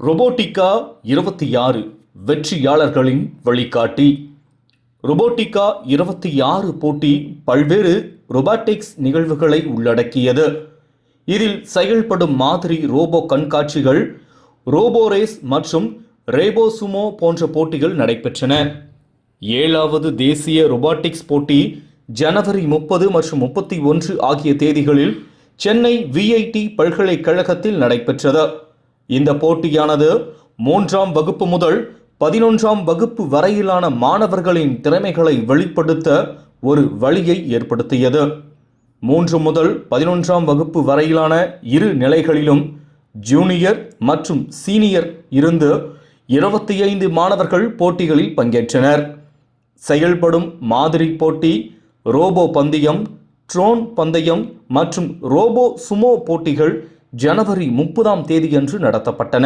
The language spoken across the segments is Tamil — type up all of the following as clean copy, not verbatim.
ரொபோட்டிக்கா 26 வெற்றியாளர்களின் வழிகாட்டி. ரொபோட்டிக்கா 26 போட்டி பல்வேறு ரொபாட்டிக்ஸ் நிகழ்வுகளை உள்ளடக்கியது. இதில் செயல்படும் மாதிரி ரோபோ கண்காட்சிகள், ரோபோ ரேஸ் மற்றும் ரேபோ சுமோ போன்ற போட்டிகள் நடைபெற்றன. 7வது தேசிய ரொபாட்டிக்ஸ் போட்டி ஜனவரி 30 மற்றும் 31 ஆகிய தேதிகளில் சென்னை விஐடி பல்கலைக்கழகத்தில் நடைபெற்றது. இந்த போட்டியானது 3ஆம் வகுப்பு முதல் 11ஆம் வகுப்பு வரையிலான மாணவர்களின் திறமைகளை வெளிப்படுத்த ஒரு வழியை ஏற்படுத்தியது. 3 முதல் 11ஆம் வகுப்பு வரையிலான இரு நிலைகளிலும் ஜூனியர் மற்றும் சீனியர் இருந்து 25 மாணவர்கள் போட்டிகளில் பங்கேற்றனர். செயல்படும் மாதிரி போட்டி, ரோபோ பந்தயம், ட்ரோன் பந்தயம் மற்றும் ரோபோ சுமோ போட்டிகள் ஜனவரி 30ஆம் தேதியன்று நடத்தப்பட்டன.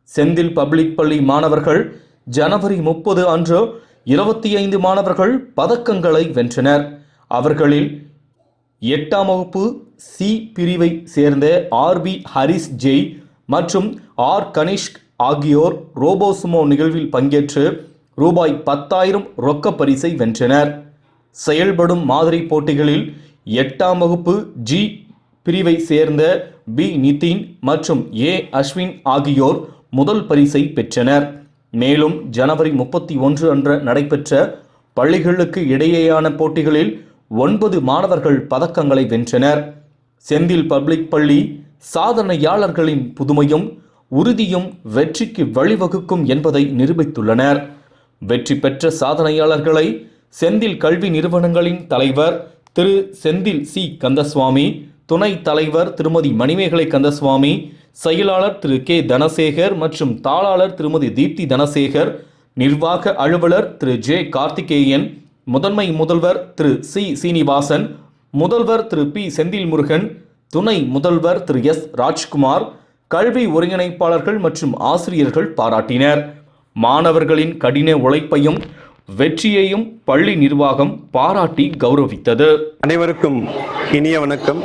செந்தில் பப்ளிக் பள்ளி மாணவர்கள் ஜனவரி 30 அன்று 25 மாணவர்கள் பதக்கங்களை வென்றனர். அவர்களில் 8ஆம் வகுப்பு சி பிரிவை சேர்ந்த ஆர்பி ஹரிஸ் ஜெய் மற்றும் ஆர் கனிஷ்க் ஆகியோர் ரோபோ சுமோ நிகழ்வில் பங்கேற்று ரூபாய் 10,000 ரொக்க பரிசை வென்றனர். செயல்படும் மாதிரி போட்டிகளில் 8ஆம் வகுப்பு ஜி பிரிவை சேர்ந்த பி நிதின் மற்றும் ஏ அஸ்வின் ஆகியோர் முதல் பரிசை பெற்றனர். மேலும் ஜனவரி 31 அன்று நடைபெற்ற பள்ளிகளுக்கு இடையேயான போட்டிகளில் 9 மாணவர்கள் பதக்கங்களை வென்றனர். செந்தில் பப்ளிக் பள்ளி சாதனையாளர்களின் புதுமையும் உறுதியும் வெற்றிக்கு வழிவகுக்கும் என்பதை நிரூபித்துள்ளனர். வெற்றி பெற்ற சாதனையாளர்களை செந்தில் கல்வி நிறுவனங்களின் தலைவர் திரு செந்தில் சி கந்தசுவாமி, துணைத் தலைவர் திருமதி மணிமேகலை கந்தசுவாமி, செயலாளர் திரு கே தனசேகர் மற்றும் தாளாளர் திருமதி தீப்தி தனசேகர், நிர்வாக அலுவலர் திரு ஜே கார்த்திகேயன், முதன்மை முதல்வர் திரு சி சீனிவாசன், முதல்வர் திரு பி செந்தில் முருகன், துணை முதல்வர் திரு எஸ் ராஜ்குமார், கல்வி ஒருங்கிணைப்பாளர்கள் மற்றும் ஆசிரியர்கள் பாராட்டினர். மாணவர்களின் கடின உழைப்பையும் வெற்றியையும் பள்ளி நிர்வாகம் பாராட்டி கௌரவித்தது. அனைவருக்கும் இனிய வணக்கம்.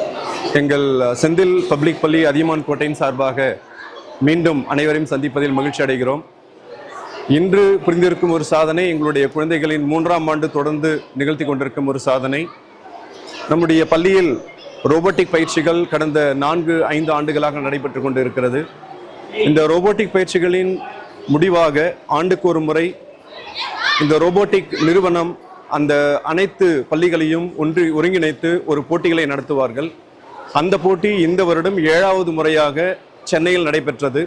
எங்கள் செந்தில் பப்ளிக் பள்ளி அதியமான் கோட்டையின் சார்பாக மீண்டும் அனைவரையும் சந்திப்பதில் மகிழ்ச்சி அடைகிறோம். இன்று புரிந்திருக்கும் ஒரு சாதனை, எங்களுடைய குழந்தைகளின் 3ஆம் ஆண்டு தொடர்ந்து நிகழ்த்தி கொண்டிருக்கும் ஒரு சாதனை. நம்முடைய பள்ளியில் ரோபோட்டிக் பயிற்சிகள் கடந்த 4-5 ஆண்டுகளாக நடைபெற்று கொண்டு இருக்கிறது. இந்த ரோபோட்டிக் பயிற்சிகளின் முடிவாக ஆண்டுக்கு ஒரு முறை இந்த ரோபோட்டிக் நிறுவனம் அந்த அனைத்து பள்ளிகளையும் ஒருங்கிணைத்து ஒரு போட்டிகளை நடத்துவார்கள். அந்த போட்டி இந்த வருடம் 7வது முறையாக சென்னையில் நடைபெற்றது.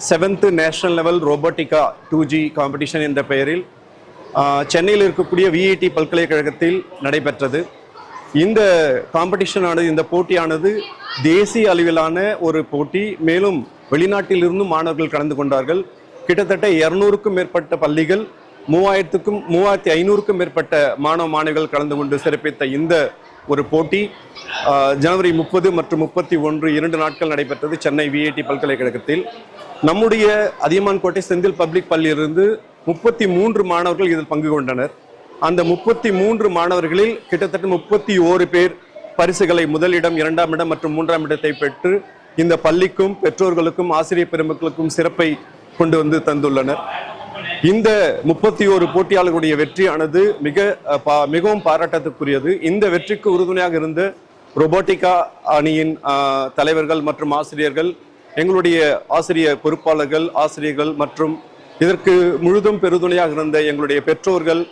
7th national level ரோபோட்டிக்கா 2G competition என்ற பெயரில் சென்னையில் இருக்கக்கூடிய விஐடி பல்கலைக்கழகத்தில் நடைபெற்றது. இந்த காம்படிஷனானது, இந்த போட்டியானது தேசிய அளவிலான ஒரு போட்டி. மேலும் வெளிநாட்டிலிருந்தும் மாணவர்கள் கலந்து கொண்டார்கள். கிட்டத்தட்ட 200க்கும் மேற்பட்ட பள்ளிகள், 3,500க்கும் மேற்பட்ட மாணவ மாணவிகள் கலந்து கொண்டு சிறப்பித்த இந்த ஒரு போட்டி ஜனவரி 30 மற்றும் 31 2 நாட்கள் நடைபெற்றது சென்னை விஐடி பல்கலைக்கழகத்தில். நம்முடைய அதியமான் கோட்டை செந்தில் பப்ளிக் பள்ளியிலிருந்து 33 மாணவர்கள் இதில் பங்கு கொண்டனர். அந்த 33 மாணவர்களில் கிட்டத்தட்ட 31 பேர் பரிசுகளை, முதலிடம், 2ஆம் இடம் மற்றும் 3ஆம் இடத்தை பெற்று இந்த பள்ளிக்கும் பெற்றோர்களுக்கும் ஆசிரியர் பெருமக்களுக்கும் சிறப்பை கொண்டு வந்து தந்துள்ளனர். இந்த 31 போட்டியாளர்களுடைய வெற்றியானது மிகவும் பாராட்டத்துக்குரியது. இந்த வெற்றிக்கு உறுதுணையாக இருந்த ரொபோட்டிக்கா அணியின் தலைவர்கள் மற்றும் ஆசிரியர்கள், எங்களுடைய ஆசிரியர் பொறுப்பாளர்கள், ஆசிரியர்கள் மற்றும் இதற்கு முழுதும் பெருதுணையாக இருந்த எங்களுடைய பெற்றோர்கள்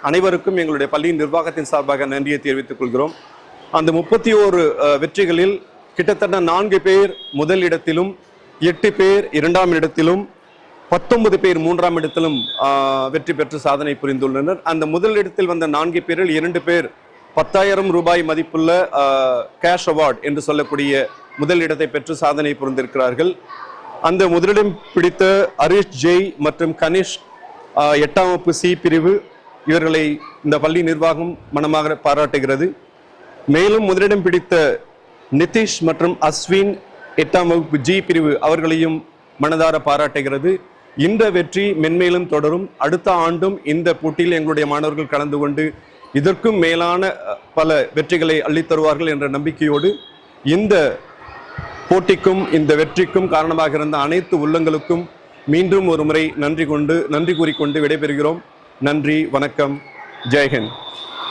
அனைவருக்கும் எங்களுடைய பள்ளியின் நிர்வாகத்தின் சார்பாக நன்றியை தெரிவித்துக் கொள்கிறோம். அந்த 31 வெற்றிகளில் கிட்டத்தட்ட 4 பேர் முதல் இடத்திலும், 8 பேர் 2ஆம் இடத்திலும், 19 பேர் 3ஆம் இடத்திலும் வெற்றி பெற்று சாதனை புரிந்துள்ளனர். அந்த முதல் இடத்தில் வந்த 4 பேரில் 2 பேர் 10,000 ரூபாய் மதிப்புள்ள கேஷ் அவார்டு என்று சொல்லக்கூடிய முதல் இடத்தை பெற்று சாதனை புரிந்திருக்கிறார்கள். அந்த முதலிடம் பிடித்த ஹரிஷ் ஜெய் மற்றும் கனிஷ் 8ஆம் வகுப்பு சி பிரிவு, இவர்களை இந்த பள்ளி நிர்வாகம் மனமாக பாராட்டுகிறது. மேலும் முதலிடம் பிடித்த நிதிஷ் மற்றும் அஸ்வின் 8ஆம் வகுப்பு ஜி பிரிவு, அவர்களையும் மனதார பாராட்டுகிறது. இந்த வெற்றி மென்மேலும் தொடரும். அடுத்த ஆண்டும் இந்த போட்டியில் எங்களுடைய மாணவர்கள் கலந்து கொண்டு இதற்கும் மேலான பல வெற்றிகளை அள்ளித்தருவார்கள் என்ற நம்பிக்கையோடு இந்த போட்டிக்கும் இந்த வெற்றிக்கும் காரணமாக இருந்த அனைத்து உள்ளங்களுக்கும் மீண்டும் ஒரு முறை நன்றி கூறிக்கொண்டு விடைபெறுகிறோம். நன்றி, வணக்கம், ஜெய்ஹிந்த்.